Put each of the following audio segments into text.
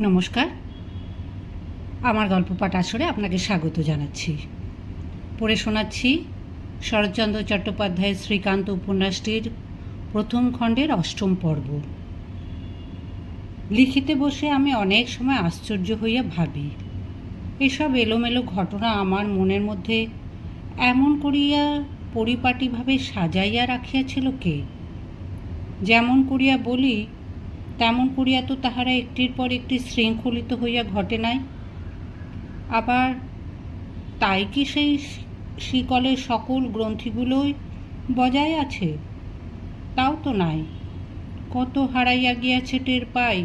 নমস্কার, আমার গল্প পাঠ আসরে আপনাকে স্বাগত জানাচ্ছি। পড়ে শোনাচ্ছি শরৎচন্দ্র চট্টোপাধ্যায়ের শ্রীকান্ত উপন্যাসটির প্রথম খণ্ডের ৮ম পর্ব। লিখিতে বসে আমি অনেক সময় আশ্চর্য হইয়া ভাবি, এসব এলোমেলো ঘটনা আমার মনের মধ্যে এমন করিয়া পরিপাটিভাবে সাজাইয়া রাখিয়াছিল কে? যেমন করিয়া বলি তেমন করিয়া তো তাহারা একটির পর একটি শৃঙ্খলিত হইয়া ঘটে নাই। আবার তাই কি সেই শিকলের সকল গ্রন্থিগুলোই বজায় আছে? তাও তো নাই। কত হারাইয়া গিয়াছে টের পাই,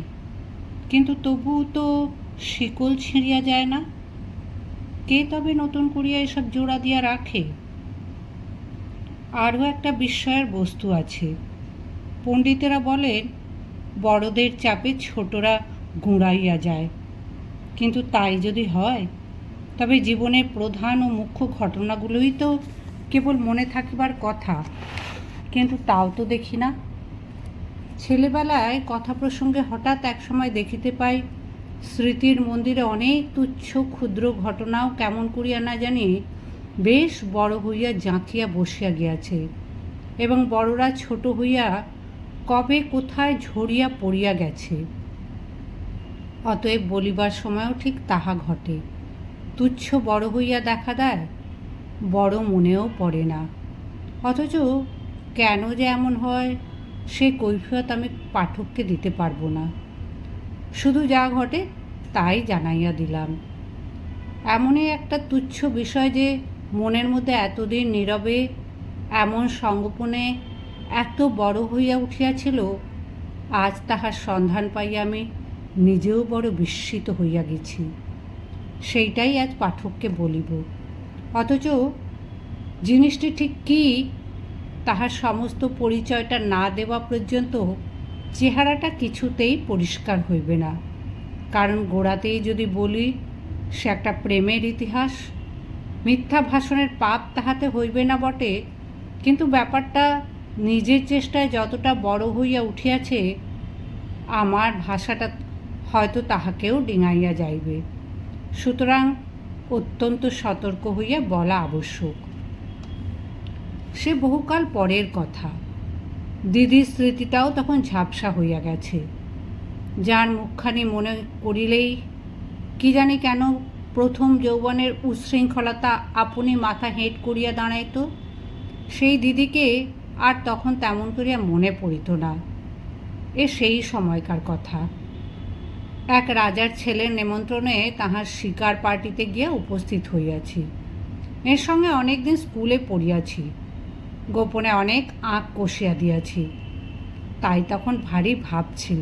কিন্তু তবুও তো শিকল ছিঁড়িয়া যায় না। কে তবে নতুন করিয়া এসব জোড়া দিয়া রাখে? আরও একটা বিস্ময়ের বস্তু আছে। পণ্ডিতেরা বলেন বড়দের চাপে ছোটরা গুঁড়াইয়া যায়, কিন্তু তাই যদি হয় তবে জীবনের প্রধান ও মুখ্য ঘটনাগুলোই তো কেবল মনে থাকিবার কথা, কিন্তু তাও তো দেখি না। ছেলেবেলায় কথা প্রসঙ্গে হঠাৎ একসময় দেখিতে পাই স্মৃতির মন্দিরে অনেক তুচ্ছ ক্ষুদ্র ঘটনাও কেমন করিয়া না জানি বেশ বড় হইয়া জাঁকিয়া বসিয়া গিয়াছে, এবং বড়রা ছোট হইয়া কবে কোথায় ঝরিয়া পড়িয়া গেছে। অতএব বলিবার সময়ও ঠিক তাহা ঘটে। তুচ্ছ বড় হইয়া দেখা দেয়, বড় মনেও পড়ে না। অথচ কেন যে এমন হয় সে কৈফিয়ত আমি পাঠককে দিতে পারবো না। শুধু যা ঘটে তাই জানাইয়া দিলাম। এমনই একটা তুচ্ছ বিষয় যে মনের মধ্যে এতদিন নীরবে এমন সঙ্গোপনে এত বড় হইয়া উঠিয়াছিল, আজ তাহার সন্ধান পাইয়া আমি নিজেও বড় বিস্মিত হইয়া গেছি। সেইটাই আজ পাঠককে বলিব। অথচ জিনিসটি ঠিক কী তাহার সমস্ত পরিচয়টা না দেওয়া পর্যন্ত চেহারাটা কিছুতেই পরিষ্কার হইবে না। কারণ গোড়াতেই যদি বলি সে একটা প্রেমের ইতিহাস, মিথ্যা ভাষণের পাপ তাহাতে হইবে না বটে, কিন্তু ব্যাপারটা নিজের চেষ্টায় যতটা বড় হইয়া উঠিয়াছে আমার ভাষাটা হয়তো তাহাকেও ডিঙাইয়া যাইবে। সুতরাং অত্যন্ত সতর্ক হইয়া বলা আবশ্যক। সে বহুকাল পরের কথা। দিদির স্মৃতিটাও তখন ঝাপসা হইয়া গেছে। যার মুখখানি মনে করিলেই কি জানি কেন প্রথম যৌবনের উচ্ছৃঙ্খলতা আপনি মাথা হেঁট করিয়া দাঁড়াইত, সেই দিদিকে আর তখন তেমন করিয়া মনে পড়িত না। এ সেই সময়কার কথা। এক রাজার ছেলের নেমন্ত্রণে তাহার শিকার পার্টিতে গিয়া উপস্থিত হইয়াছি। এর সঙ্গে অনেকদিন স্কুলে পড়িয়াছি, গোপনে অনেক আঁক কষিয়া দিয়াছি, তাই তখন ভারী ভাব ছিল।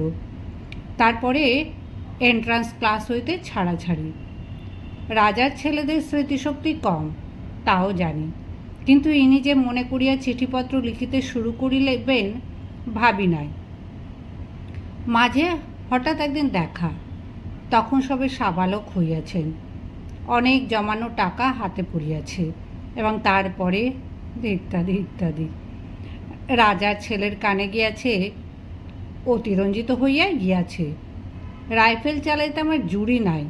তারপরে এন্ট্রান্স ক্লাস হইতে ছাড়াছাড়ি। রাজার ছেলেদের স্মৃতিশক্তি কম, তাও জানি, কিন্তু ইনি যে মনে করিয়া চিঠিপত্র লিখিতে শুরু করিলেন ভাবি নাই। মাঝে হঠাৎ একদিন দেখা, তখন সবে সাবালক হইয়াছেন, অনেক জমানো টাকা হাতে পড়িয়াছে, এবং তারপরে ইত্যাদি ইত্যাদি। রাজার ছেলের কানে গিয়াছে, অতিরঞ্জিত হইয়া গিয়াছে, রাইফেল চালাইতে আমার জুড়ি নাই,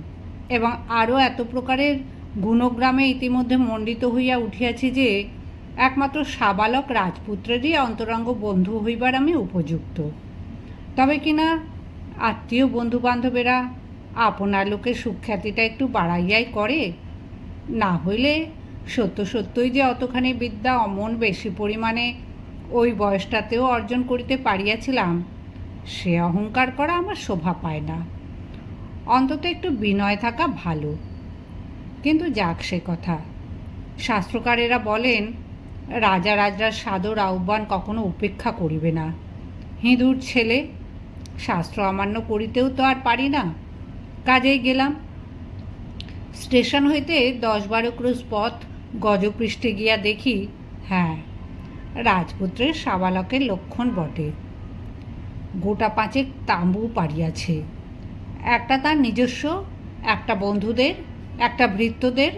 এবং আরও এত প্রকারের গুণগ্রামে ইতিমধ্যে মণ্ডিত হইয়া উঠিয়াছি যে একমাত্র সাবালক রাজপুত্রেরই অন্তরঙ্গ বন্ধু হইবার আমি উপযুক্ত। তবে কিনা আত্মীয় বন্ধুবান্ধবেরা আপনার লোকের সুখ্যাতিটা একটু বাড়াইয়াই করে, না হইলে সত্যই যে অতখানি বিদ্যা অমন বেশি পরিমাণে ওই বয়সটাতেও অর্জন করিতে পারিয়াছিলাম, সে অহংকার করা আমার শোভা পায় না। অন্তত একটু বিনয় থাকা ভালো। কিন্তু যাক সে কথা। শাস্ত্রকারেরা বলেন রাজা রাজরার সাদর আহ্বান কখনো উপেক্ষা করিবে না। হিঁদুর ছেলে, শাস্ত্র অমান্য করিতেও তো আর পারি না। কাজেই গেলাম। স্টেশন হইতে 10-12 ক্রোশ পথ গজপৃষ্ঠে গিয়া দেখি, হ্যাঁ, রাজপুত্রের সাবালকের লক্ষণ বটে। গোটা 5 তাঁবু পাড়িয়াছে, একটা তার নিজস্ব, একটা বন্ধুদের, একটা ভৃত্যদের,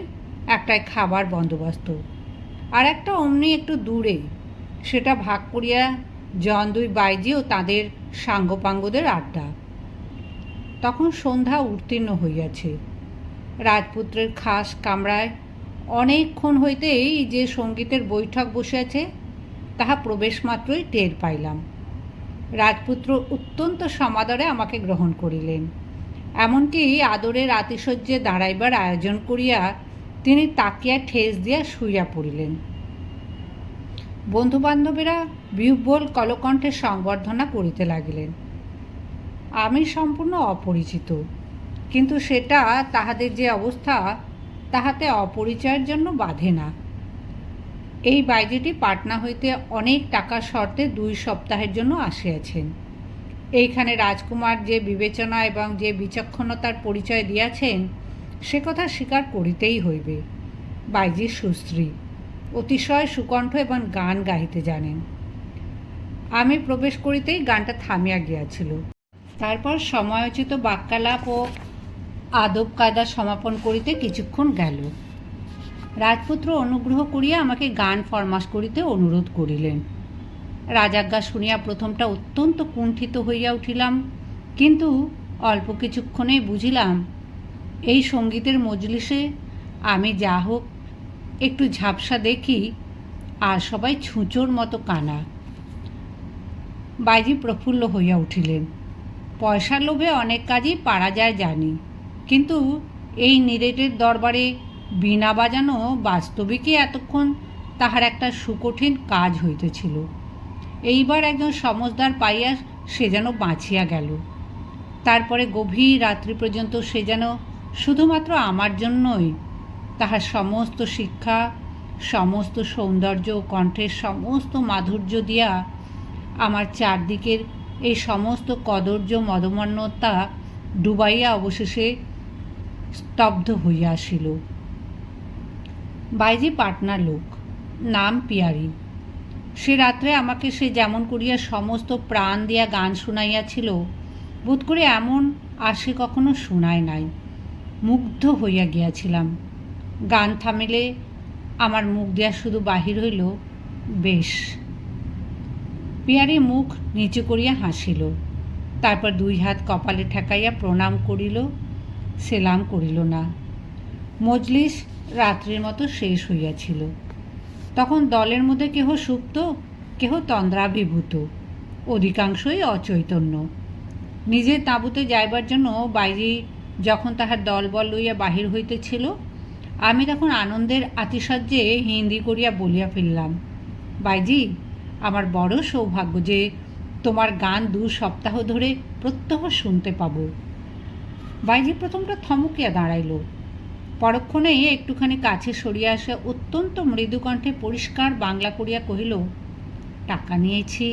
একটায় খাবার বন্দোবস্ত, আর একটা অমনি একটু দূরে, সেটা ভাগ করিয়া জন 2 বাইজি ও তাঁদের সাঙ্গপাঙ্গদের আড্ডা। তখন সন্ধ্যা উত্তীর্ণ হইয়াছে। রাজপুত্রের খাস কামরায় অনেকক্ষণ হইতেই যে সঙ্গীতের বৈঠক বসিয়াছে তাহা প্রবেশ মাত্রই টের পাইলাম। রাজপুত্র অত্যন্ত সমাদরে আমাকে গ্রহণ করিলেন, এমনকি আদরের আতিশয্যে দাঁড়াইবার আয়োজন করিয়া তিনি তাকিয়া ঠেস দিয়া শুইয়া পড়িলেন। বন্ধুবান্ধবেরা বিহ্বল কলকণ্ঠে সংবর্ধনা করিতে লাগিলেন। আমি সম্পূর্ণ অপরিচিত, কিন্তু সেটা তাহাদের যে অবস্থা তাহাতে অপরিচয়ের জন্য বাধে না। এই বাইজিটি পাটনা হইতে অনেক টাকা শর্তে 2 সপ্তাহের জন্য আসিয়াছেন। এইখানে রাজকুমার যে বিবেচনা এবং যে বিচক্ষণতার পরিচয় দিয়াছেন সে কথা স্বীকার করিতেই হইবে। বাইজি সুশ্রী, অতিশয় সুকণ্ঠ এবং গান গাহিতে জানেন। আমি প্রবেশ করিতেই গানটা থামিয়া গিয়াছিল। তারপর সময়োচিত বাক্যালাপ ও আদব কায়দা সমাপন করিতে কিছুক্ষণ গেল। রাজপুত্র অনুগ্রহ করিয়া আমাকে গান ফরমাস করিতে অনুরোধ করিলেন। রাজাজ্ঞা শুনিয়া প্রথমটা অত্যন্ত কুণ্ঠিত হইয়া উঠিলাম, কিন্তু অল্প কিছুক্ষণেই বুঝিলাম এই সঙ্গীতের মজলিসে আমি যা হোক একটু ঝাপসা দেখি, আর সবাই ছুঁচোর মতো কানা। বাইজি প্রফুল্ল হইয়া উঠিলেন। পয়সার লোভে অনেক কাজই পারা যায় জানি, কিন্তু এই নিরেটের দরবারে বীণা বাজানো বাস্তবিকই এতক্ষণ তাহার একটা সুকঠিন কাজ হইতেছিল। এইবার একজন সমজদার পাইয়া সে যেন বাঁচিয়া গেল। তারপরে গভীর রাত্রি পর্যন্ত সে যেন শুধুমাত্র আমার জন্যই তাহার সমস্ত শিক্ষা, সমস্ত সৌন্দর্য, কণ্ঠের সমস্ত মাধুর্য দিয়া আমার চারদিকের এই সমস্ত কদর্য মদমন্যতা ডুবাইয়া অবশেষে স্তব্ধ হইয়া আসিল। বাইজি পাটনার লোক, নাম পিয়ারি। সে রাত্রে আমাকে সে যেমন করিয়া সমস্ত প্রাণ দিয়া গান শুনাইয়াছিল, বোধ করে এমন আর সে কখনো শুনায় নাই। মুগ্ধ হইয়া গিয়াছিলাম। গান থামিলে আমার মুখ দিয়া শুধু বাহির হইল, বেশ। পিয়ারি মুখ নিচু করিয়া হাসিল, তারপর 2 হাত কপালে ঠেকাইয়া প্রণাম করিল, সেলাম করিল না। মজলিস রাত্রির মতো শেষ হইয়াছিল। তখন দলের মধ্যে কেহ সুপ্ত, কেহ তন্দ্রাভিভূত, অধিকাংশই অচৈতন্য। নিজের তাঁবুতে যাইবার জন্য বাইজি যখন তাহার দলবল লইয়া বাহির হইতেছিল, আমি তখন আনন্দের আতিশয্যে হিন্দি করিয়া বলিয়া ফেললাম, বাইজি, আমার বড় সৌভাগ্য যে তোমার গান 2 সপ্তাহ ধরে প্রত্যহ শুনতে পাব। বাইজি প্রথমটা থমকিয়া দাঁড়াইল, পরক্ষণেই একটুখানি কাছে সরিয়া আসিয়া অত্যন্ত মৃদুকণ্ঠে পরিষ্কার বাংলা করিয়া কহিল, টাকা নিয়েছি,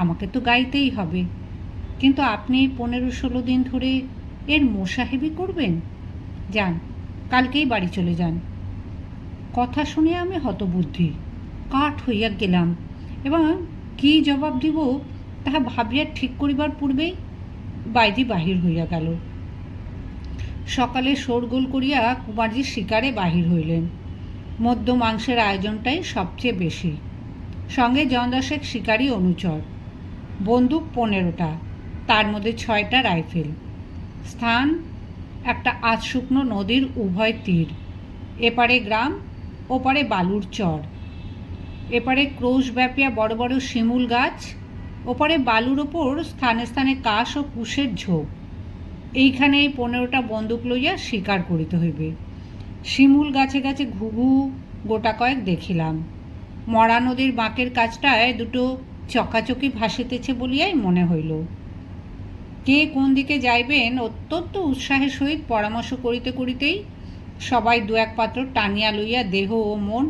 আমাকে তো গাইতেই হবে, কিন্তু আপনি 15-16 দিন ধরে এর মোসাহেবি করবেন? যান, কালকেই বাড়ি চলে যান। কথা শুনিয়া আমি হতবুদ্ধি, কাঠ হইয়া গেলাম এবং কী জবাব দিব তাহা ভাবিয়া ঠিক করিবার পূর্বেই বাইজি বাহির হইয়া গেল। সকালে শোরগোল করিয়া কুমারজি শিকারে বাহির হইলেন। মধ্য মাংসের আয়োজনটাই সবচেয়ে বেশি, সঙ্গে 10 শিকারী অনুচর, বন্দুক 15টা, তার মধ্যে 6টা রাইফেল। স্থান একটা আজ শুকনো নদীর উভয় তীর, এপারে গ্রাম, ওপারে বালুর চর, এপারে ক্রোশ ব্যাপিয়া বড় বড় শিমুল গাছ, ওপারে বালুর ওপর স্থানে স্থানে কাশ ও কুশের ঝোপ। এইখানে এই 15টা বন্দুক লইয়া শিকার করিতে হইবে। শিমুল গাছে গাছে ঘুঘু গোটা কয়েক দেখিলাম। মরা নদীর বাঁকের কাছটায় 2টো চকাচকি ভাসিতেছে বলিয়াই মনে হইল। কে কোন দিকে যাইবেন অত্যন্ত উৎসাহের সহিত পরামর্শ করিতে করিতেই সবাই 2-1 পাত্র টানিয়া লইয়া দেহ ও মন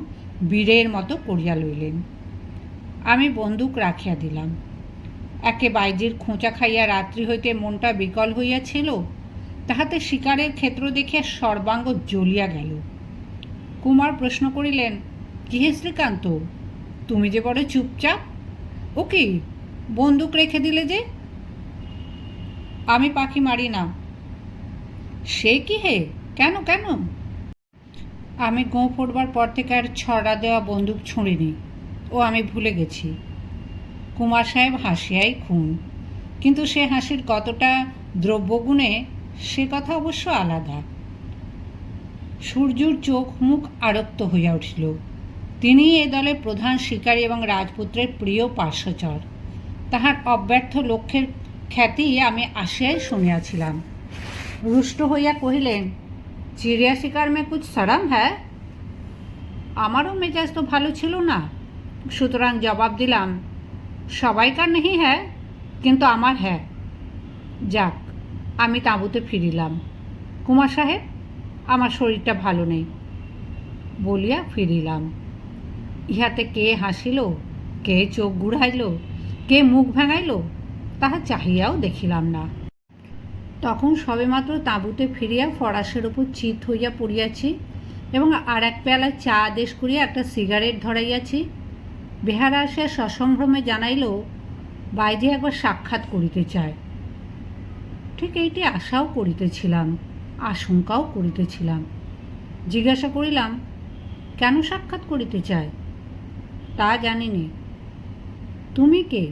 বীরের মতো করিয়া লইলেন। আমি বন্দুক রাখিয়া দিলাম। একে বাইজির খোঁচা খাইয়া রাত্রি হইতে মনটা বিকল হইয়াছিল, তাহাতে শিকারের ক্ষেত্র দেখিয়া সর্বাঙ্গ জ্বলিয়া গেল। কুমার প্রশ্ন করিলেন, কি হে শ্রীকান্ত, তুমি যে বড় চুপচাপ, ও কি বন্দুক রেখে দিলে যে? আমি পাখি মারি না। সে কি হে, কেন কেন? আমি গোঁ পড়বার পর থেকে আর ছড়া দেওয়া বন্দুক ছুঁড়িনি, ও আমি ভুলে গেছি। কুমার সাহেব হাসিয়াই খুন, কিন্তু সে হাসির কতটা দ্রব্যগুণে সে কথা অবশ্য আলাদা। সূর্যর চোখ মুখ আরক্ত হইয়া উঠিল। তিনি এ দলের প্রধান শিকারী এবং রাজপুত্রের প্রিয় পার্শ্বচর। তাহার অব্যর্থ লক্ষ্যের খ্যাতি আমি আসিয়াই শুনিয়াছিলাম। রুষ্ট হইয়া কহিলেন, চিড়িয়া শিকার মে কুছ সরম হ্যাঁ? আমারও মেজাজ তো ভালো ছিল না, সুতরাং জবাব দিলাম, সবাইকার নেই হ্যাঁ, কিন্তু আমার হ্যাঁ। যাক, আমি তাঁবুতে ফিরিলাম। কুমার সাহেব, আমার শরীরটা ভালো নেই বলিয়া ফিরিলাম। ইহাতে কে হাসিল, কে চোখ ঘুরাইল, কে মুখ ভেঙাইল, তাহা চাহিয়াও দেখিলাম না। তখন সবেমাত্র তাঁবুতে ফিরিয়া ফরাসের ওপর চিত হইয়া পড়িয়াছি এবং আর এক পেয়ালা চা আদেশ করিয়া একটা সিগারেট ধরাইয়াছি। বেহারা আসিয়া সসম্ভ্রমে জানাইল, বাইজি একবার সাক্ষাৎ করিতে চায়। ঠিক এইটি আশাও করিতেছিলাম, আশঙ্কাও করিতেছিলাম। জিজ্ঞাসা করিলাম, কেন সাক্ষাৎ করিতে চায়? তা জানি নে। তুমি কে?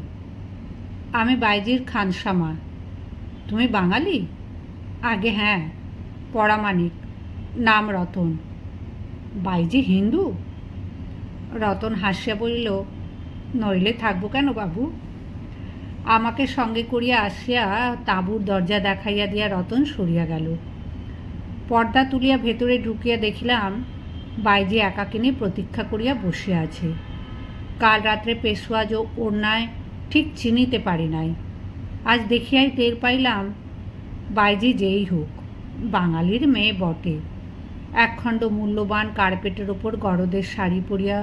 আমি বাইজির খানসামা। তুমি বাঙালি? আগে হ্যাঁ, পরামানিক, নাম রতন। বাইজি হিন্দু? রতন হাসিয়া বলিল, নইলে থাকবো কেন বাবু? আমাকে সঙ্গে করিয়া আসিয়া তাঁবুর দরজা দেখাইয়া দিয়া রতন সরিয়া গেল। পর্দা তুলিয়া ভেতরে ঢুকিয়া দেখিলাম বাইজি একাকিনী প্রতীক্ষা করিয়া বসিয়া আছে। কাল রাত্রে পেশোয়াজ ও ওড়নায় ঠিক চিনিতে পারি নাই। আজ দেখিয়াই টের পাইলাম বাইজি যেই হোক, বাঙালির মেয়ে বটে। একখণ্ড মূল্যবান কার্পেটের ওপর গরদের শাড়ি পরিয়া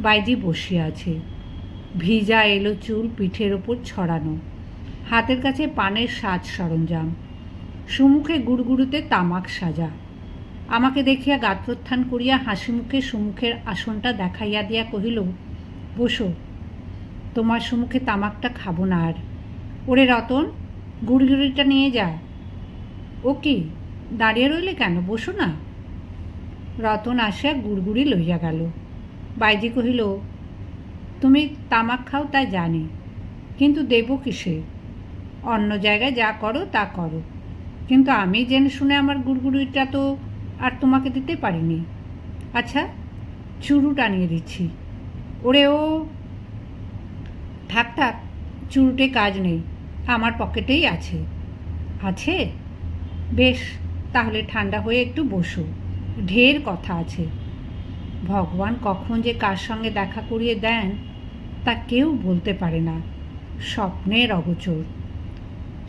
বাইজি বসিয়া আছে। ভিজা এলো চুল পিঠের ওপর ছড়ানো, হাতের কাছে পানের সাজ সরঞ্জাম, সুমুখে গুড়গুড়ুতে তামাক সাজা। আমাকে দেখিয়া গাত্রোত্থান করিয়া হাসি মুখে সুমুখের আসনটা দেখাইয়া দিয়া কহিল, বসো, তোমার সুমুখে তামাকটা খাবো না আর। ওরে রতন, গুড়গুড়িটা নিয়ে যা। ও কি, দাঁড়িয়ে রইলে কেন, বসো না। রতন আসিয়া গুড়গুড়ি লইয়া গেল। বাইজি কহিল, তুমি তামাক খাও তাই জানি, কিন্তু দেব কিসে? অন্য জায়গায় যা করো তা করো, কিন্তু আমি জেনে শুনে আমার গুড়গুড়িটা তো আর তোমাকে দিতে পারিনি। আচ্ছা, চুরুট আনিয়ে দিচ্ছি। ওরে ও, থাক থাক, চুরুটে কাজ নেই, আমার পকেটেই আছে। আছে? বেশ, তাহলে ঠান্ডা হয়ে একটু বসো, ঢের কথা আছে। ভগবান কখন যে কার সঙ্গে দেখা করিয়ে দেন তা কেউ বলতে পারে না, স্বপ্নের অগোচর।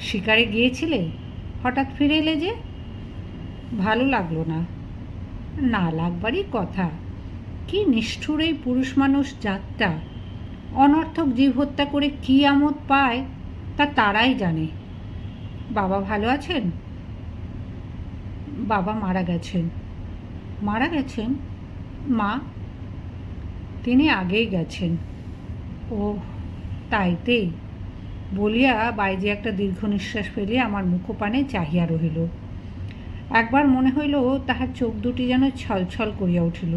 শিকারে গিয়েছিলে, হঠাৎ ফিরে এলে যে? ভালো লাগলো না। না লাগবারই কথা। কি নিষ্ঠুর এই পুরুষ মানুষ জাতটা! অনর্থক জীব হত্যা করে কী আমোদ পায় তা তারাই জানে। বাবা ভালো আছেন? বাবা মারা গেছেন। মারা গেছেন? মা? তিনি আগেই গেছেন। ও, তাইতে বলিয়া বাইজি একটা দীর্ঘ নিঃশ্বাস ফেলিয়া আমার মুখপানে চাহিয়া রহিল। একবার মনে হইল তাহার চোখ দুটি যেন ছলছল করিয়া উঠিল,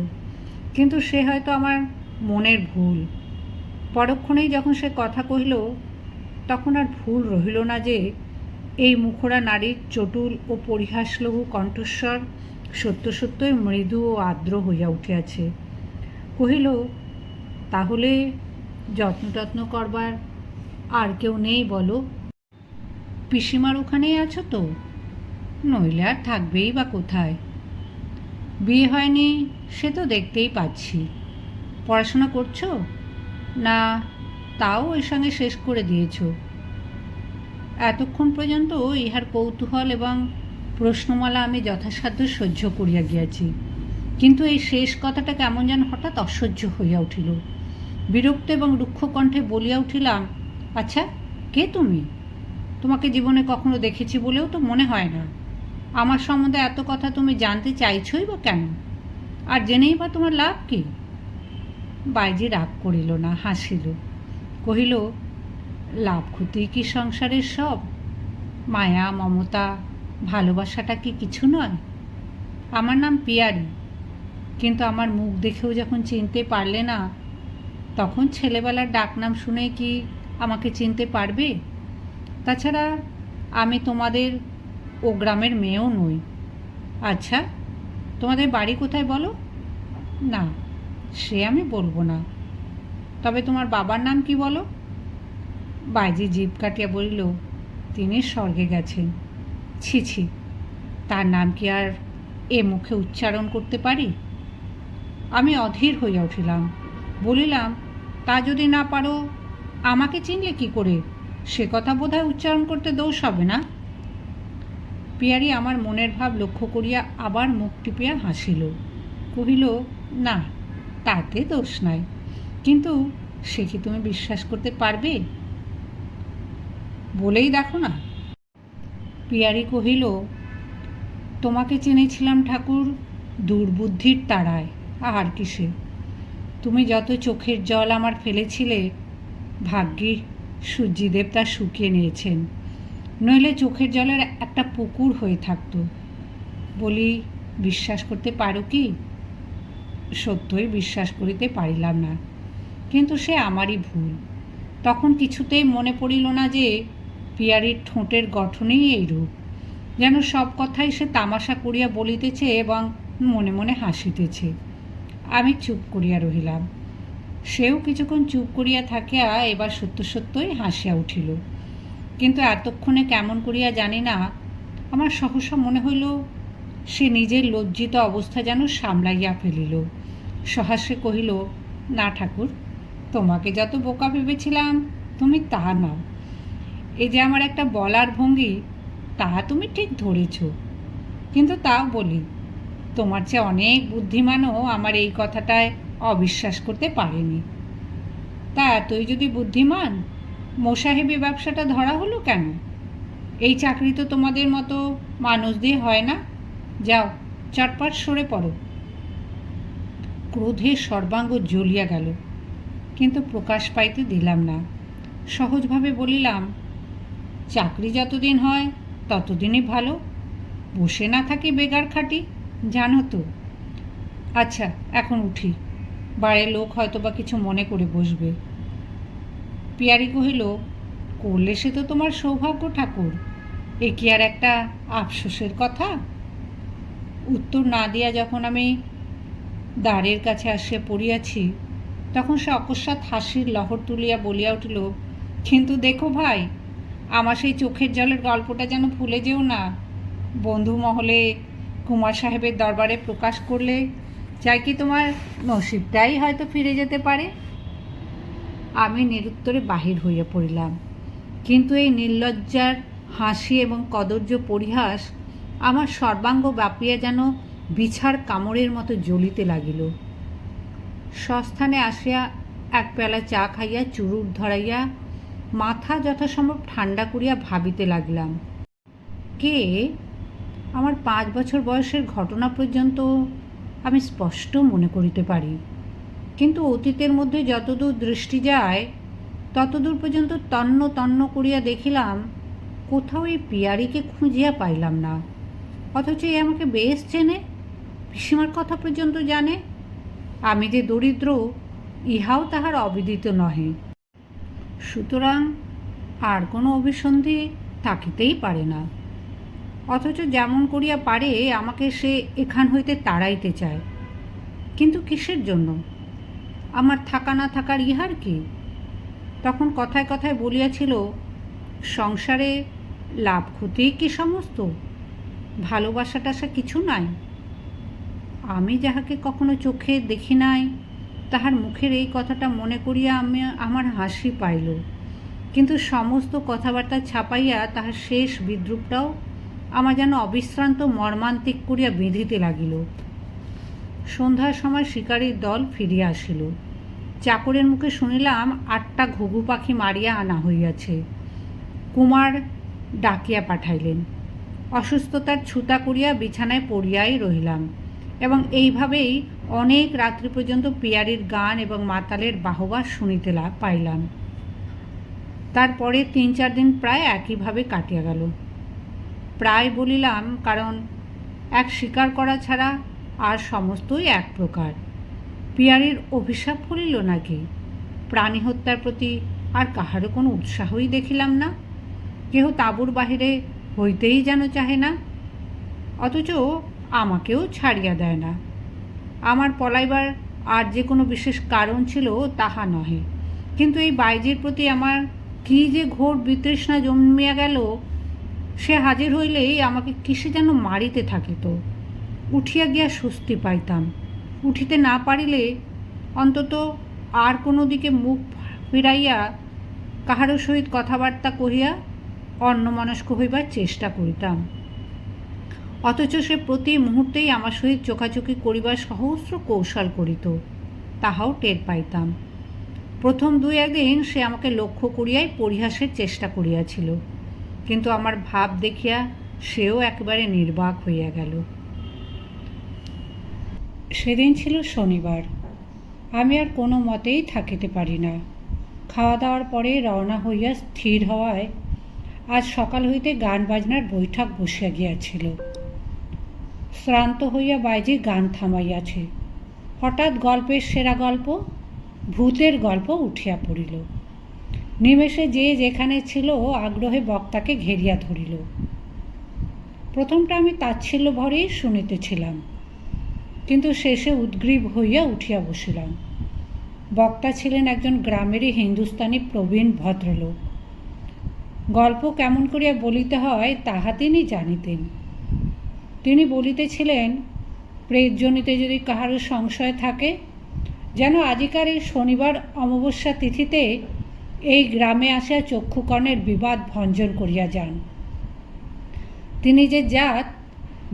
কিন্তু সে হয়তো আমার মনের ভুল। পরক্ষণেই যখন সে কথা কহিল, তখন আর ভুল রহিল না যে এই মুখরা নারীর চটুল ও পরিহাসলঘু কণ্ঠস্বর সত্য সত্যই মৃদু ও আর্দ্র হইয়া উঠিয়াছে। কহিল, তাহলে যত্ন করবার আর কেউ নেই বলো? পিসিমার ওখানেই আছো তো? নইলে আর থাকবেই বা কোথায়? বিয়ে হয়নি সে তো দেখতেই পাচ্ছি। পড়াশোনা করছো? না, তাও ওই সঙ্গে শেষ করে দিয়েছ। এতক্ষণ পর্যন্ত ইহার কৌতূহল এবং প্রশ্নমালা আমি যথাসাধ্য সহ্য করিয়া গিয়াছি, কিন্তু এই শেষ কথাটা কেমন যেন হঠাৎ অসহ্য হইয়া উঠিল। বিরক্ত এবং রুক্ষ কণ্ঠে বলিয়া উঠিলাম, আচ্ছা, কে তুমি? তোমাকে জীবনে কখনো দেখেছি বলেও তো মনে হয় না। আমার সম্বন্ধে এত কথা তুমি জানতে চাইছই বা কেন? আর জেনেই বা তোমার লাভ কি? বাইজি রাগ করিল না, হাসিল, কহিল, লাভ ক্ষতি কি সংসারের সব? মায়া মমতা ভালোবাসাটা কি কিছু নয়? আমার নাম পিয়ারি, কিন্তু আমার মুখ দেখেও যখন চিনতে পারলে না, তখন ছেলেবেলার ডাকনাম শুনে কি আমাকে চিনতে পারবে? তাছাড়া আমি তোমাদের ও গ্রামের মেয়েও নই। আচ্ছা, তোমাদের বাড়ি কোথায় বলো? না, সে আমি বলবো না। তবে তোমার বাবার নাম কি বলো? বাইজি জিভ কাটিয়া বলিল, তিনি স্বর্গে গেছেন। ছি ছি, তার নাম কি আর এ মুখে উচ্চারণ করতে পারি? আমি অধীর হইয়া উঠিলাম। বলিলাম, তা যদি না পারো, আমাকে চিনলে কি করে? সে কথা বোধহয় উচ্চারণ করতে দোষ হবে না। পিয়ারি আমার মনের ভাব লক্ষ্য করিয়া আবার মুখ টিপিয়া হাসিল। কহিল, না, তাতে দোষ নাই, কিন্তু সে কি তুমি বিশ্বাস করতে পারবে? বলেই দেখো না। পিয়ারি কহিল, তোমাকে চিনেছিলাম ঠাকুর দুর্বুদ্ধির তাড়ায়, আর কিসে। তুমি যত চোখের জল আমার ফেলেছিলে, ভাগ্যে সূর্যদেব তা শুকিয়ে নিয়েছেন, নইলে চোখের জলের একটা পুকুর হয়ে থাকতো। বলি, বিশ্বাস করতে পারো কি? সত্যই বিশ্বাস করিতে পারিলাম না, কিন্তু সে আমারই ভুল। তখন কিছুতেই মনে পড়িল না যে পিয়ারির ঠোঁটের গঠনেই এইরূপ, যেন সব কথাই সে তামাশা করিয়া বলিতেছে এবং মনে মনে হাসিতেছে। আমি চুপ করিয়া রহিলাম। সেও কিছুক্ষণ চুপ করিয়া থাকিয়া এবার সত্য সত্যই হাসিয়া উঠিল। কিন্তু এতক্ষণে কেমন করিয়া জানি না, আমার সহসা মনে হইল সে নিজের লজ্জিত অবস্থা যেন সামলাইয়া ফেলিল। সহাস্যে কহিল, না ঠাকুর, তোমাকে যত বোকা ভেবেছিলাম তুমি তা নাও। এই যে আমার একটা বলার ভঙ্গি, তা তুমি ঠিক ধরেছ। কিন্তু তাও বলি, তোমার চেয়ে অনেক বুদ্ধিমানও আমার এই কথাটায় অবিশ্বাস করতে পারেনি। তা এতই যদি বুদ্ধিমান, মোসাহেবি ব্যবসাটা ধরা হলো কেন? এই চাকরি তো তোমাদের মতো মানুষ দিয়ে হয় না। যাও, চটপট সরে পড়ো। ক্রোধে সর্বাঙ্গ জ্বলিয়া গেল, কিন্তু প্রকাশ পাইতে দিলাম না। সহজভাবে বলিলাম, চাকরি যতদিন হয় ততদিনই ভালো, বসে না থাকি বেগার খাটি, জানো তো। আচ্ছা, এখন উঠি, বাড়ির লোক হয়তো বা কিছু মনে করে বসবে। পিয়ারি কহিল, করলে সে তো তোমার সৌভাগ্য ঠাকুর, এ কি আর একটা আফসোসের কথা? উত্তর না দিয়া যখন আমি দ্বারের কাছে আসিয়া পড়িয়াছি, তখন সে অকস্মাৎ হাসির লহর তুলিয়া বলিয়া উঠিল, কিন্তু দেখো ভাই, আমার সেই চোখের জলের গল্পটা যেন ভুলে যেও না। বন্ধু মহলে কুমার সাহেবের দরবারে প্রকাশ করলে চাই কি তোমার নসিবটাই হয়তো ফিরে যেতে পারে। আমি নিরুত্তরে বাহির হইয়া পড়িলাম, কিন্তু এই নির্লজ্জার হাসি এবং কদর্য পরিহাস আমার সর্বাঙ্গ ব্যাপিয়া যেন বিছার কামড়ের মতো জ্বলিতে লাগিল। সস্থানে আসিয়া এক পেলা চা খাইয়া চুরুট ধরাইয়া মাথা যথাসম্ভব ঠান্ডা করিয়া ভাবিতে লাগিলাম। কে? আমার 5 বছর বয়সের ঘটনা পর্যন্ত আমি স্পষ্ট মনে করিতে পারি, কিন্তু অতীতের মধ্যে যতদূর দৃষ্টি যায় ততদূর পর্যন্ত তন্ন তন্ন করিয়া দেখিলাম কোথাও এই পিয়ারিকে খুঁজিয়া পাইলাম না। অথচ এ আমাকে বেশ চেনে, পিসিমার কথা পর্যন্ত জানে। আমি যে দরিদ্র, ইহাও তাহার অবিদিত নহে। সুতরাং আর কোনো অভিসন্ধি থাকিতেই পারে না। অথচ যেমন করিয়া পারে আমাকে সে এখান হইতে তাড়াইতে চায়। কিন্তু কিসের জন্য? আমার থাকা না থাকার ইহার কি? তখন কথায় কথায় বলিয়াছিল, সংসারে লাভ ক্ষতিই কি সমস্ত? ভালোবাসা টাসা কিছু নাই? আমি যাহাকে কখনো চোখে দেখি নাই, তাহার মুখের এই কথাটা মনে করিয়া আমার হাসি পাইল, কিন্তু সমস্ত কথাবার্তা ছাপাইয়া তাহার শেষ বিদ্রূপটাও আমার যেন অবিশ্রান্ত মর্মান্তিক করিয়া বেঁধিতে লাগিল। সন্ধ্যার সময় শিকারীর দল ফিরিয়া আসিল। চাকরের মুখে শুনিলাম 8টা ঘুঘু পাখি মারিয়া আনা হইয়াছে। কুমার ডাকিয়া পাঠাইলেন। অসুস্থতার ছুতা করিয়া বিছানায় পড়িয়াই রহিলাম এবং এইভাবেই অনেক রাত্রি পর্যন্ত পিয়ারির গান এবং মাতালের বাহবা শুনিতে পাইলাম। তারপরে 3-4 দিন প্রায় একইভাবে কাটিয়া গেল। প্রায় বলিলাম, কারণ এক স্বীকার করা ছাড়া আর সমস্তই এক প্রকার। পিয়ারির অভিশাপ ফলিল নাকি? প্রাণী হত্যার প্রতি আর কাহারও কোনো উৎসাহই দেখিলাম না। কেহ তাঁবুর বাহিরে হইতেই যেন চাহে না, অথচ আমাকেও ছাড়িয়া দেয় না। আমার পলাইবার আর যে কোনো বিশেষ কারণ ছিল তাহা নহে, কিন্তু এই বাইজির প্রতি আমার কী যে ঘোর বিতৃষ্ণা জন্মিয়া গেল, সে হাজির হইলেই আমাকে কিসে যেন মারিতে থাকিত। উঠিয়া গিয়া স্বস্তি পাইতাম, উঠিতে না পারিলে অন্তত আর কোনো দিকে মুখ ফিরাইয়া কাহারও সহিত কথাবার্তা কহিয়া অন্যমনস্ক হইবার চেষ্টা করিতাম। অথচ সে প্রতি মুহূর্তেই আমার সহিত চোখাচোখি করিবার সহস্র কৌশল করিত, তাহাও টের পাইতাম। প্রথম 2-1 দিন সে আমাকে লক্ষ্য করিয়াই পরিহাসের চেষ্টা করিয়াছিল, কিন্তু আমার ভাব দেখিয়া সেও একেবারে নির্বাক হইয়া গেল। সেদিন ছিল শনিবার। আমি আর কোনো মতেই থাকিতে পারি না। খাওয়া দাওয়ার পরে রওনা হইয়া স্থির হওয়ায় আজ সকাল হইতে গান বাজনার বৈঠক বসিয়া গিয়াছিল। শ্রান্ত হইয়া বাইজি গান থামাইয়াছে। হঠাৎ গল্পের সেরা গল্প, ভূতের গল্প উঠিয়া পড়িল। নিমেষে যে যেখানে ছিল আগ্রহে বক্তাকে ঘেরিয়া ধরিল। প্রথমটা আমি তাচ্ছিল্য ভরেই শুনিতেছিলাম, কিন্তু শেষে উদ্গ্রীব হইয়া উঠিয়া বসিলাম। বক্তা ছিলেন একজন গ্রামেরই হিন্দুস্তানি প্রবীণ ভদ্রলোক। গল্প কেমন করিয়া বলিতে হয় তাহা তিনি জানিতেন। তিনি বলিতেছিলেন, প্রেতজনিতে যদি কাহারও সংশয় থাকে, যেন আজিকার এই শনিবার অমাবস্যা তিথিতে এই গ্রামে আসিয়া চক্ষুকর্ণের বিবাদ ভঞ্জন করিয়া যান। তিনি যে জাত,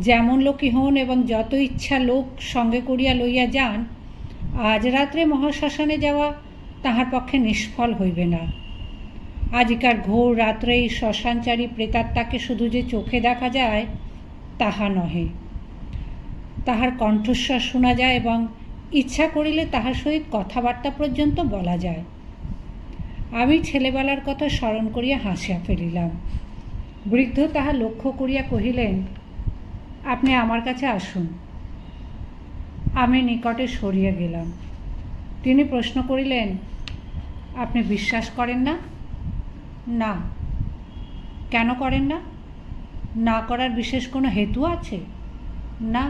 যেমন লোকই হন এবং যত ইচ্ছা লোক সঙ্গে করিয়া লইয়া যান, আজ রাত্রে মহাশ্মশানে যাওয়া তাহার পক্ষে নিষ্ফল হইবে না। আজিকার ঘোর রাত্রে এই শ্মশানচারী প্রেতাত্মাকে শুধু যে চোখে দেখা যায় তাহা নহে, তাহার কণ্ঠস্বর শোনা যায় এবং ইচ্ছা করিলে তাহার সহিত কথাবার্তা পর্যন্ত বলা যায়। আমি ছেলেবেলার কথা স্মরণ করিয়া হাসিয়া ফেলিলাম। বৃদ্ধ তাহা লক্ষ্য করিয়া কহিলেন, আপনি আমার কাছে আসুন। আমি নিকটে সরিয়া গেলাম। তিনি প্রশ্ন করিলেন, আপনি বিশ্বাস করেন না? না। কেন করেন না? না করার বিশেষ কোনো হেতু আছে? না।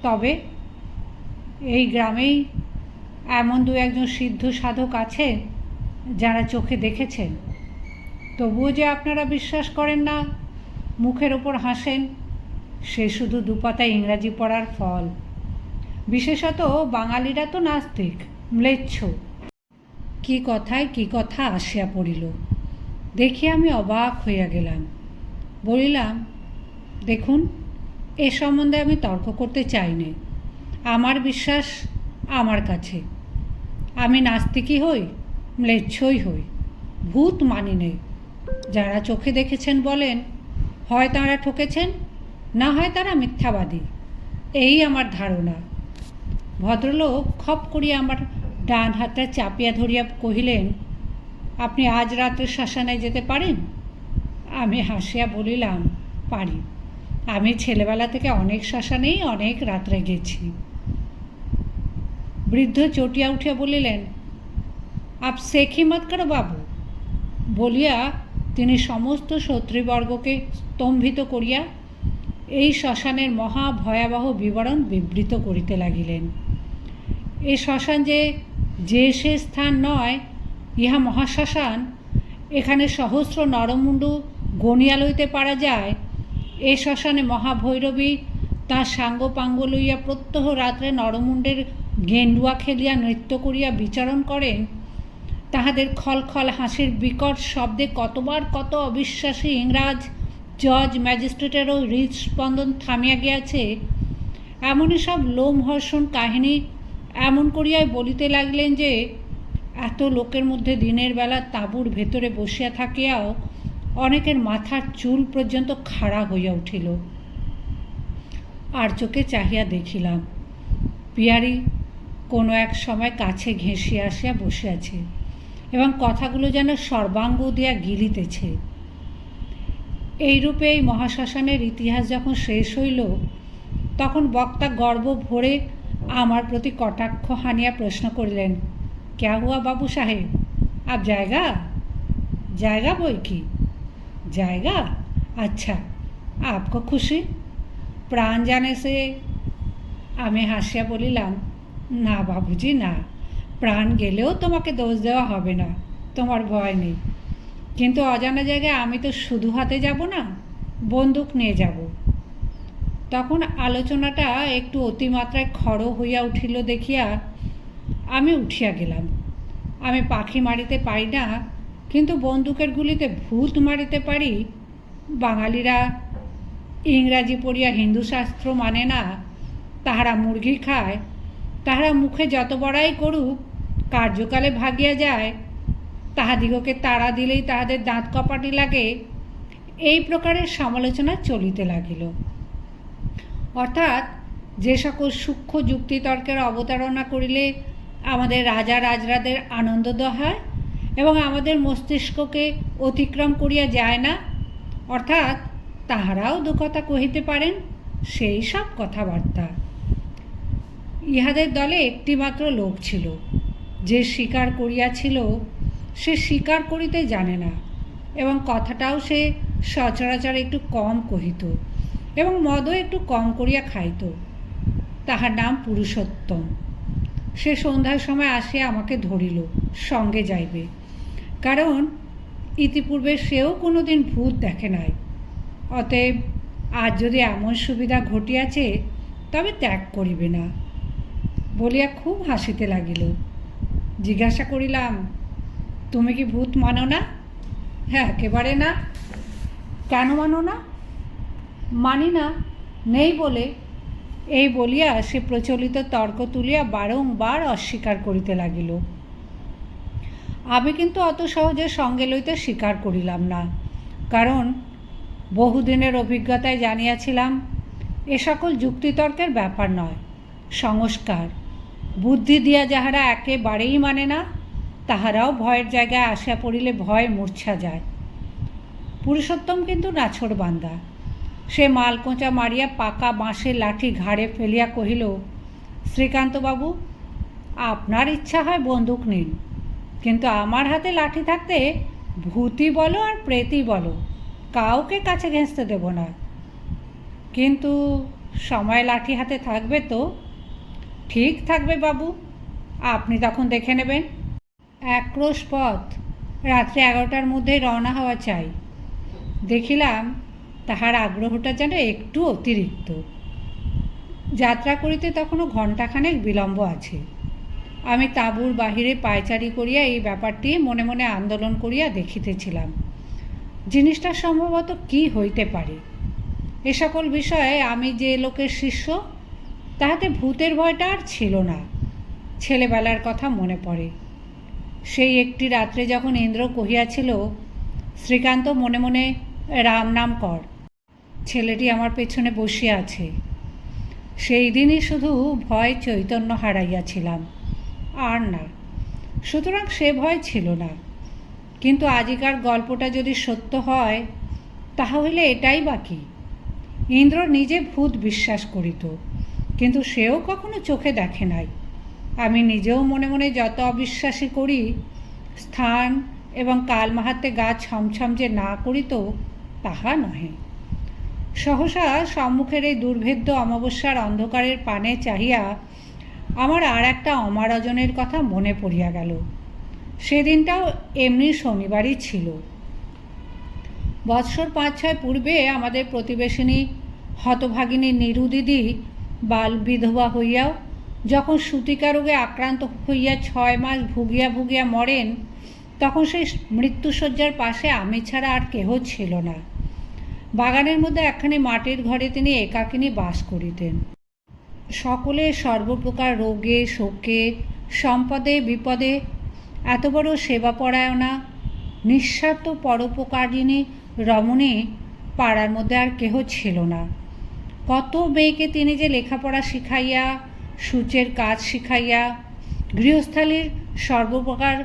তবে এই গ্রামেই এমন 2-1 সিদ্ধ সাধক আছে যারা চোখে দেখেছেন, তবুও যে আপনারা বিশ্বাস করেন না, মুখের ওপর হাসেন, সে শুধু 2 পাতা ইংরাজি পড়ার ফল। বিশেষত বাঙালিরা তো নাস্তিক, ম্লেচ্ছ। কি কথায় কি কথা আসিয়া পড়িল, দেখিয়া আমি অবাক হইয়া গেলাম। বলিলাম, দেখুন, এ সম্বন্ধে আমি তর্ক করতে চাই না। আমার বিশ্বাস আমার কাছে। আমি নাস্তিকই হই, ম্লেচ্ছই হই, ভূত মানি নেই। যারা চোখে দেখেছেন বলেন, হয় তাঁরা ঠকেছেন, না হয় তারা মিথ্যাবাদী, এই আমার ধারণা। ভদ্রলোক খপ করিয়া আমার ডান হাতটা চাপিয়া ধরিয়া কহিলেন, আপনি আজ রাত্রে শ্মশানে যেতে পারেন? আমি হাসিয়া বলিলাম, পারি। আমি ছেলেবেলা থেকে অনেক শ্মশানেই অনেক রাত্রে গেছি। বৃদ্ধ চটিয়া উঠিয়া বলিলেন, আপ সেখি মত করো বাবু। বলিয়া তিনি সমস্ত শত্রুবর্গকে স্তম্ভিত করিয়া এই শ্মশানের মহা ভয়াবহ বিবরণ বিবৃত করিতে লাগিলেন। এ শ্মশান যে সে স্থান নয়, ইহা মহাশ্মশান। এখানে সহস্র নরমুণ্ডু গনিয়া লইতে পারা যায়। এ শ্মশানে মহাভৈরবী তাঁর সাঙ্গপাঙ্গ লইয়া প্রত্যহ রাত্রে নরমুণ্ডের গেন্ডুয়া খেলিয়া নৃত্য করিয়া বিচরণ করেন। তাহাদের খলখল হাসির বিকট শব্দে কতবার কত অবিশ্বাসী ইংরাজ জজ ম্যাজিস্ট্রেটেরও হৃদস্পন্দন থামিয়া গিয়াছে। এমনই সব লোমহর্ষণ কাহিনী এমন করিয়াই বলিতে লাগলেন যে এত লোকের মধ্যে দিনের বেলা তাঁবুর ভেতরে বসিয়া থাকিয়াও অনেকের মাথার চুল পর্যন্ত খাড়া হইয়া উঠিল। আর চোখে চাহিয়া দেখিলাম, পিয়ারি কোনো এক সময় কাছে ঘেঁষিয়া আসিয়া বসিয়াছে এবং কথাগুলো যেন সর্বাঙ্গ দিয়া গিলিতেছে। এইরূপে এই মহাশ্মশানের ইতিহাস যখন শেষ হইল, তখন বক্তা গর্ব ভরে আমার প্রতি কটাক্ষ হানিয়া প্রশ্ন করিলেন, ক্যা হুয়া বাবু সাহেব, আপ জায়গা? জায়গা বই কি, जाएगा? अच्छा, आपको खुशी? প্রাণ জানে সে। আমি হাসিয়া বলিলাম, না বাবুজি না, প্রাণ গেলেও তোমাকে দোষ দেওয়া হবে না, তোমার ভয় নেই। কিন্তু অজানা জায়গায় আমি তো শুধু হাতে যাব না, বন্দুক নিয়ে যাব। তখন আলোচনাটা একটু অতিমাত্রায় খড় হইয়া উঠিল দেখিয়া আমি উঠিয়া গেলাম। আমি পাখি মারিতে পারি না, কিন্তু বন্দুকের গুলিতে ভূত মারিতে পারি। বাঙালিরা ইংরাজি পড়িয়া হিন্দু শাস্ত্র মানে না, তাহারা মুরগি খায়, তাহারা মুখে যত বড়াই করুক, কার্যকালে ভাগিয়া যায়, তাহাদিগকে তাড়া দিলেই তাহাদের দাঁত কপাটি লাগে, এই প্রকারের সমালোচনা চলিতে লাগিল। অর্থাৎ যে সকল সূক্ষ্ম যুক্তিতর্কের অবতারণা করিলে আমাদের রাজা রাজরাদের আনন্দদয় হয় এবং আমাদের মস্তিষ্ককে অতিক্রম করিয়া যায় না, অর্থাৎ তাহারাও দুকথা কহিতে পারেন, সেই সব কথাবার্তা। ইহাদের দলে একটিমাত্র লোক ছিল, যে স্বীকার করিয়াছিল সে স্বীকার করিতে জানে না, এবং কথাটাও সে সচরাচর একটু কম কহিত এবং মদও একটু কম করিয়া খাইত। তাহার নাম পুরুষোত্তম। সে সন্ধ্যার সময় আসিয়া আমাকে ধরিল, সঙ্গে যাইবে, কারণ ইতিপূর্বে সেও কোনো দিন ভূত দেখে নাই। অতএব আজ যদি এমন সুবিধা ঘটিয়াছে তবে ত্যাগ করিবে না বলিয়া খুব হাসিতে লাগিল। জিজ্ঞাসা করিলাম, তুমি কি ভূত মানো না? হ্যাঁ, একেবারে না। কেন মানো না? মানি না, নেই বলে। এই বলিয়া সে প্রচলিত তর্ক তুলিয়া বারংবার অস্বীকার করিতে লাগিল। আমি কিন্তু অত সহজে সঙ্গে লইতে স্বীকার করিলাম না, কারণ বহুদিনের অভিজ্ঞতায় জানিয়াছিলাম এ সকল যুক্তিতর্কের ব্যাপার নয়, সংস্কার। বুদ্ধি দিয়া যাহারা একেবারেই মানে না, তাহারাও ভয়ের জায়গায় আসিয়া পড়িলে ভয় মূর্ছা যায়। পুরুষোত্তম কিন্তু নাছোড়বান্দা। সে মালকোঁচা মারিয়া পাকা বাঁশের লাঠি ঘাড়ে ফেলিয়া কহিল, শ্রীকান্তবাবু, আপনার ইচ্ছা হয় বন্দুক নিন, কিন্তু আমার হাতে লাঠি থাকতে ভূতই বলো আর প্রেতই বলো, কাউকে কাছে ঘেঁষতে দেব না। কিন্তু সময় লাঠি হাতে থাকবে তো? ঠিক থাকবে বাবু, আপনি তখন দেখে নেবেন। এক ক্রোশ পথ, রাত্রি 11টার মধ্যেই রওনা হওয়া চাই। দেখিলাম তাহার আগ্রহটা যেন একটু অতিরিক্ত। যাত্রা করিতে তখনও ঘণ্টাখানেক বিলম্ব আছে। আমি তাঁবুর বাহিরে পায়চারি করিয়া এই ব্যাপারটি মনে মনে আন্দোলন করিয়া দেখিতেছিলাম, জিনিসটা সম্ভবত কি হইতে পারে। এ সকল বিষয়ে আমি যে লোকের শিষ্য, তাহাতে ভূতের ভয়টা আর ছিল না। ছেলেবেলার কথা মনে পড়ে। সেই একটি রাত্রে যখন ইন্দ্র কহিয়াছিল, শ্রীকান্ত মনে মনে রাম নাম কর, ছেলেটি আমার পেছনে বসিয়া আছে, সেই দিনই শুধু ভয় চৈতন্য হারাইয়াছিলাম, আর না। সুতরাং সে ভয় ছিল না। কিন্তু আজিকার গল্পটা যদি সত্য হয়, তাহা হইলে এটাই বাকি। ইন্দ্র নিজে ভূত বিশ্বাস করিত, কিন্তু সেও কখনো চোখে দেখে নাই। আমি নিজেও মনে মনে যত অবিশ্বাসী করি, স্থান এবং কাল মাহাত্মে গা ছমছম যে না করিত তাহা নহে। সহসা সম্মুখের এই দুর্ভেদ্য অমাবস্যার অন্ধকারের পানে চাহিয়া আমার আর একটা অমারজনের কথা মনে পড়িয়া গেল। সেদিনটাও এমনি শনিবারই ছিল। বৎসর 5-6 পূর্বে আমাদের প্রতিবেশিনী হতভাগিনী নীরু দিদি বাল বিধবা হইয়াও যখন সূতিকা রোগে আক্রান্ত হইয়া 6 মাস ভুগিয়া ভুগিয়া মরেন, তখন সেই মৃত্যুশয্যার পাশে আমি ছাড়া আর কেহ ছিল না। বাগানের মধ্যে একখানি মাটির ঘরে তিনি একাকিনী বাস করিতেন। সকলে সর্বপ্রকার রোগে শোকে সম্পদে বিপদে এত বড় সেবাপরায়ণা নিঃস্বার্থ পরোপকারিণী রমণী পাড়ার মধ্যে আর কেহ ছিল না। কত মেয়েকে তিনি যে লেখাপড়া শিখাইয়া, সূচের কাজ শিখাইয়া, গৃহস্থালীর সর্বপ্রকার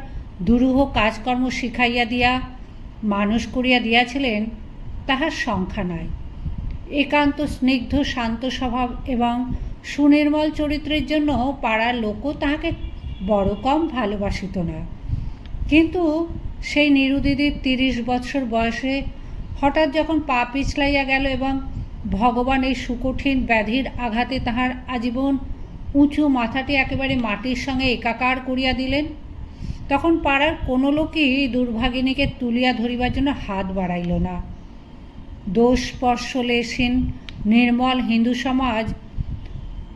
দুরূহ কাজকর্ম শিখাইয়া দিয়া মানুষ করিয়া দিয়াছিলেন, তাহার সংখ্যা নাই। একান্ত স্নিগ্ধ শান্ত স্বভাব এবং সুনির্মল চরিত্রের জন্য পাড়ার লোকও তাহাকে বড় কম ভালোবাসিত না। কিন্তু সেই নীরুদিদির 30 বৎসর বয়সে হঠাৎ যখন পা পিছলাইয়া গেল এবং ভগবান এই সুকঠিন ব্যাধির আঘাতে তাহার আজীবন উঁচু মাথাটি একেবারে মাটির সঙ্গে একাকার করিয়া দিলেন, তখন পাড়ার কোনো লোকই দুর্ভাগিনীকে তুলিয়া ধরিবার জন্য হাত বাড়াইল না। দোষ স্পর্শলেশহীন নির্মল হিন্দু সমাজ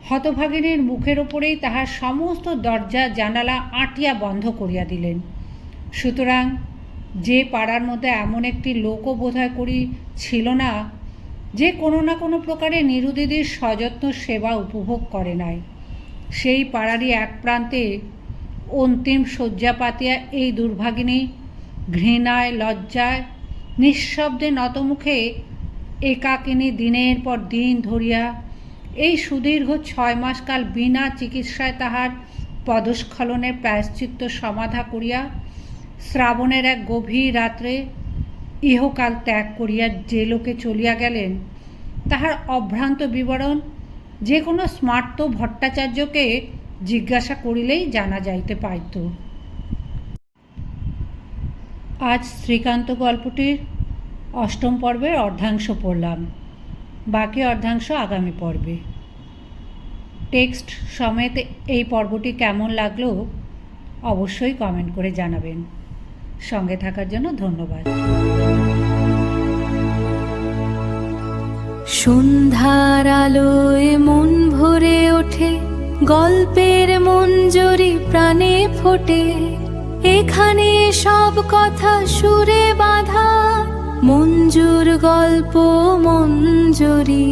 হতভাগিনীর মুখের ওপরেই তাহার সমস্ত দরজা জানালা আঁটিয়া বন্ধ করিয়া দিলেন। সুতরাং যে পাড়ার মধ্যে এমন একটি লোকও বোধহয় করি ছিল না যে কোনো না কোনো প্রকারে নিরুদিদির সযত্ন সেবা উপভোগ করে নাই, সেই পাড়ারই এক প্রান্তে অন্তিম শয্যা পাতিয়া এই দুর্ভাগিনী ঘৃণায় লজ্জায় নিঃশব্দে নতমুখে একাকিনী দিনের পর দিন ধরিয়া এই সুদীর্ঘ 6 মাসকাল বিনা চিকিৎসায় তাহার পদস্খলনের প্রায়শ্চিত্ত সমাধা করিয়া শ্রাবণের এক গভীর রাত্রে ইহকাল ত্যাগ করিয়া যে লোকে চলিয়া গেলেন, তাহার অভ্রান্ত বিবরণ যে কোনো স্মার্ত ভট্টাচার্যকে জিজ্ঞাসা করিলেই জানা যাইতে পাইত। আজ শ্রীকান্ত গল্পটির 8ম পর্বের অর্ধাংশ পড়লাম। বাকি অর্ধাংশ আগামী পর্বে। টেক্সট সমেত এই পর্বটি কেমন লাগলো অবশ্যই কমেন্ট করে জানাবেন। সঙ্গে থাকার জন্য ধন্যবাদ। সন্ধ্যার আলোয় মন ভরে ওঠে, গল্পের মঞ্জরি প্রাণে ফোটে, এখানে সব কথা সুরে বাঁধা, মঞ্জুর গল্প মঞ্জরি।